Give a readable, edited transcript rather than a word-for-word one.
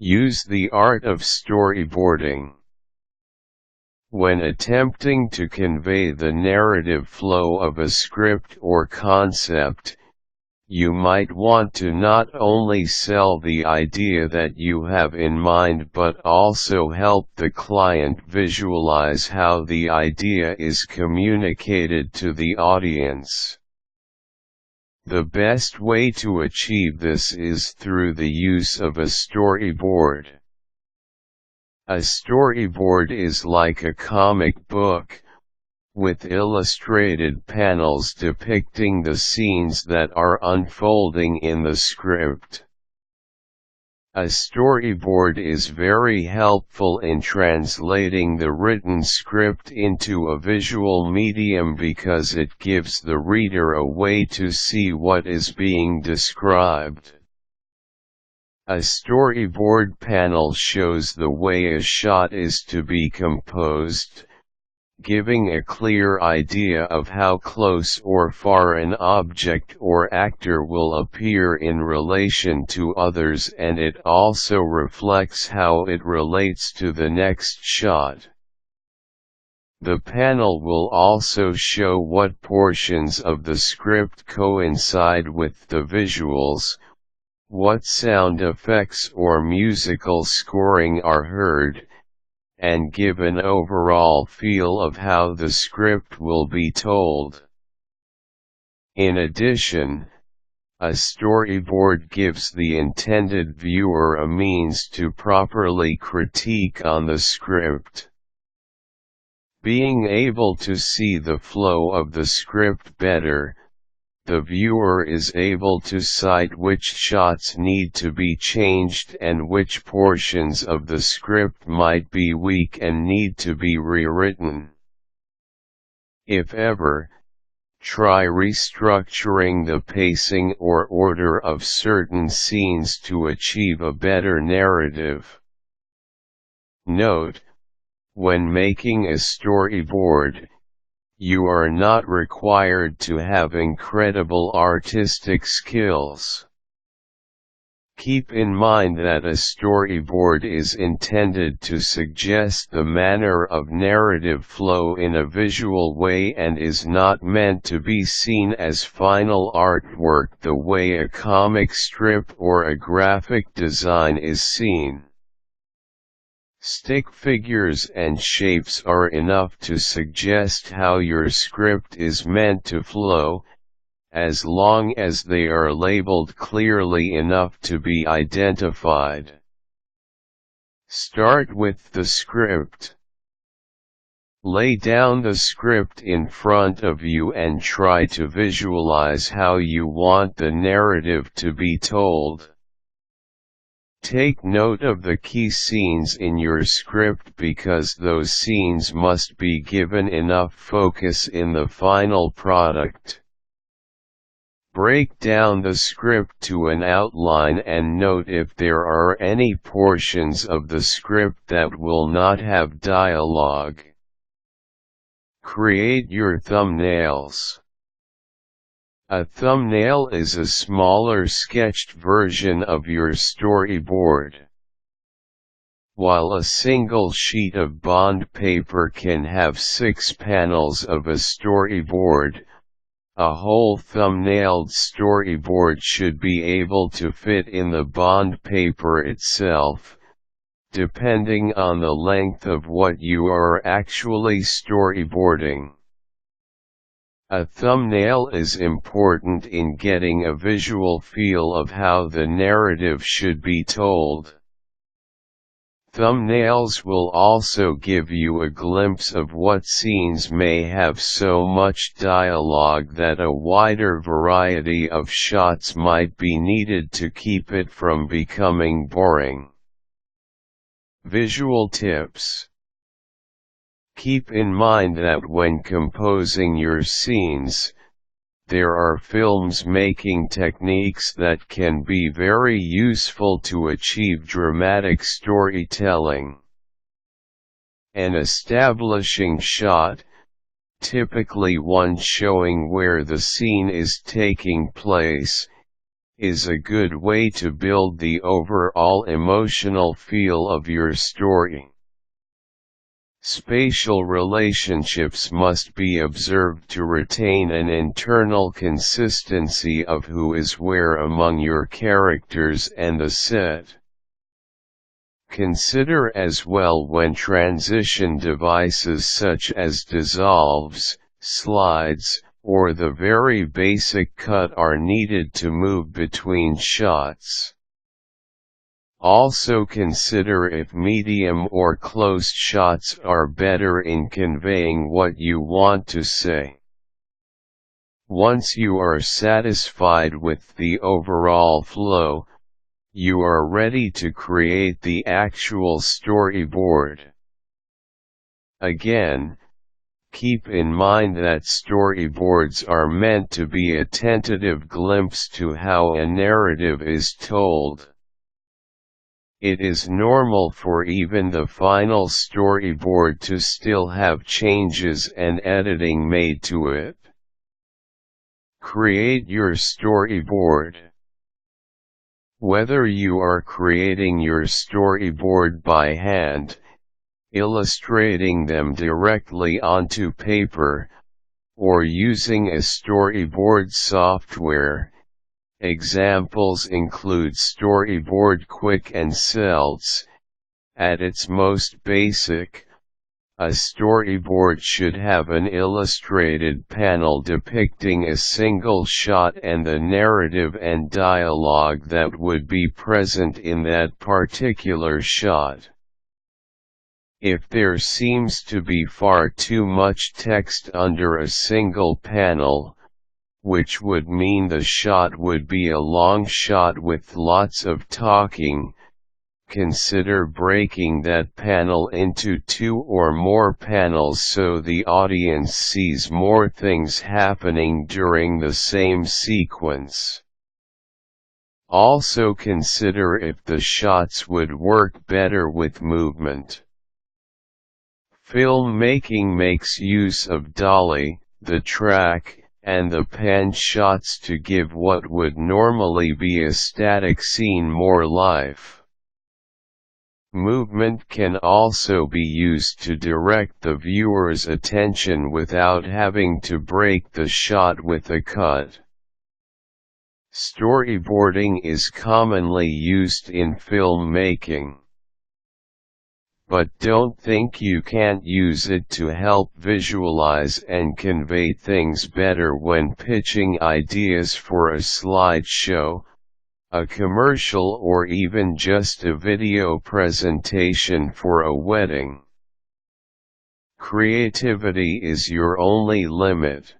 Use the art of storyboarding. When attempting to convey the narrative flow of a script or concept, you might want to not only sell the idea that you have in mind but also help the client visualize how the idea is communicated to the audience. The best way to achieve this is through the use of a storyboard. A storyboard is like a comic book, with illustrated panels depicting the scenes that are unfolding in the script. A storyboard is very helpful in translating the written script into a visual medium because it gives the reader a way to see what is being described. A storyboard panel shows the way a shot is to be composed, giving a clear idea of how close or far an object or actor will appear in relation to others, and it also reflects how it relates to the next shot. The panel will also show what portions of the script coincide with the visuals, what sound effects or musical scoring are heard, and give an overall feel of how the script will be told. In addition, a storyboard gives the intended viewer a means to properly critique on the script. Being able to see the flow of the script better, the viewer is able to cite which shots need to be changed and which portions of the script might be weak and need to be rewritten. If ever, try restructuring the pacing or order of certain scenes to achieve a better narrative. Note: when making a storyboard, you are not required to have incredible artistic skills. Keep in mind that a storyboard is intended to suggest the manner of narrative flow in a visual way and is not meant to be seen as final artwork the way a comic strip or a graphic design is seen. Stick figures and shapes are enough to suggest how your script is meant to flow, as long as they are labeled clearly enough to be identified. Start with the script. Lay down the script in front of you and try to visualize how you want the narrative to be told. Take note of the key scenes in your script because those scenes must be given enough focus in the final product. Break down the script to an outline and note if there are any portions of the script that will not have dialogue. Create your thumbnails. A thumbnail is a smaller sketched version of your storyboard. While a single sheet of bond paper can have 6 panels of a storyboard, a whole thumbnailed storyboard should be able to fit in the bond paper itself, depending on the length of what you are actually storyboarding. A thumbnail is important in getting a visual feel of how the narrative should be told. Thumbnails will also give you a glimpse of what scenes may have so much dialogue that a wider variety of shots might be needed to keep it from becoming boring. Visual tips. Keep in mind that when composing your scenes, there are filmmaking techniques that can be very useful to achieve dramatic storytelling. An establishing shot, typically one showing where the scene is taking place, is a good way to build the overall emotional feel of your story. Spatial relationships must be observed to retain an internal consistency of who is where among your characters and the set. Consider as well when transition devices such as dissolves, slides, or the very basic cut are needed to move between shots. Also consider if medium or close shots are better in conveying what you want to say. Once you are satisfied with the overall flow, you are ready to create the actual storyboard. Again, keep in mind that storyboards are meant to be a tentative glimpse to how a narrative is told. It is normal for even the final storyboard to still have changes and editing made to it. Create your storyboard. Whether you are creating your storyboard by hand, illustrating them directly onto paper, or using a storyboard software, examples include Storyboard Quick and Celts. At its most basic, a storyboard should have an illustrated panel depicting a single shot and the narrative and dialogue that would be present in that particular shot. If there seems to be far too much text under a single panel, which would mean the shot would be a long shot with lots of talking, consider breaking that panel into 2 or more panels so the audience sees more things happening during the same sequence. Also consider if the shots would work better with movement. Filmmaking makes use of dolly, the track, and the pan shots to give what would normally be a static scene more life. Movement can also be used to direct the viewer's attention without having to break the shot with a cut. Storyboarding is commonly used in filmmaking. But don't think you can't use it to help visualize and convey things better when pitching ideas for a slideshow, a commercial, or even just a video presentation for a wedding. Creativity is your only limit.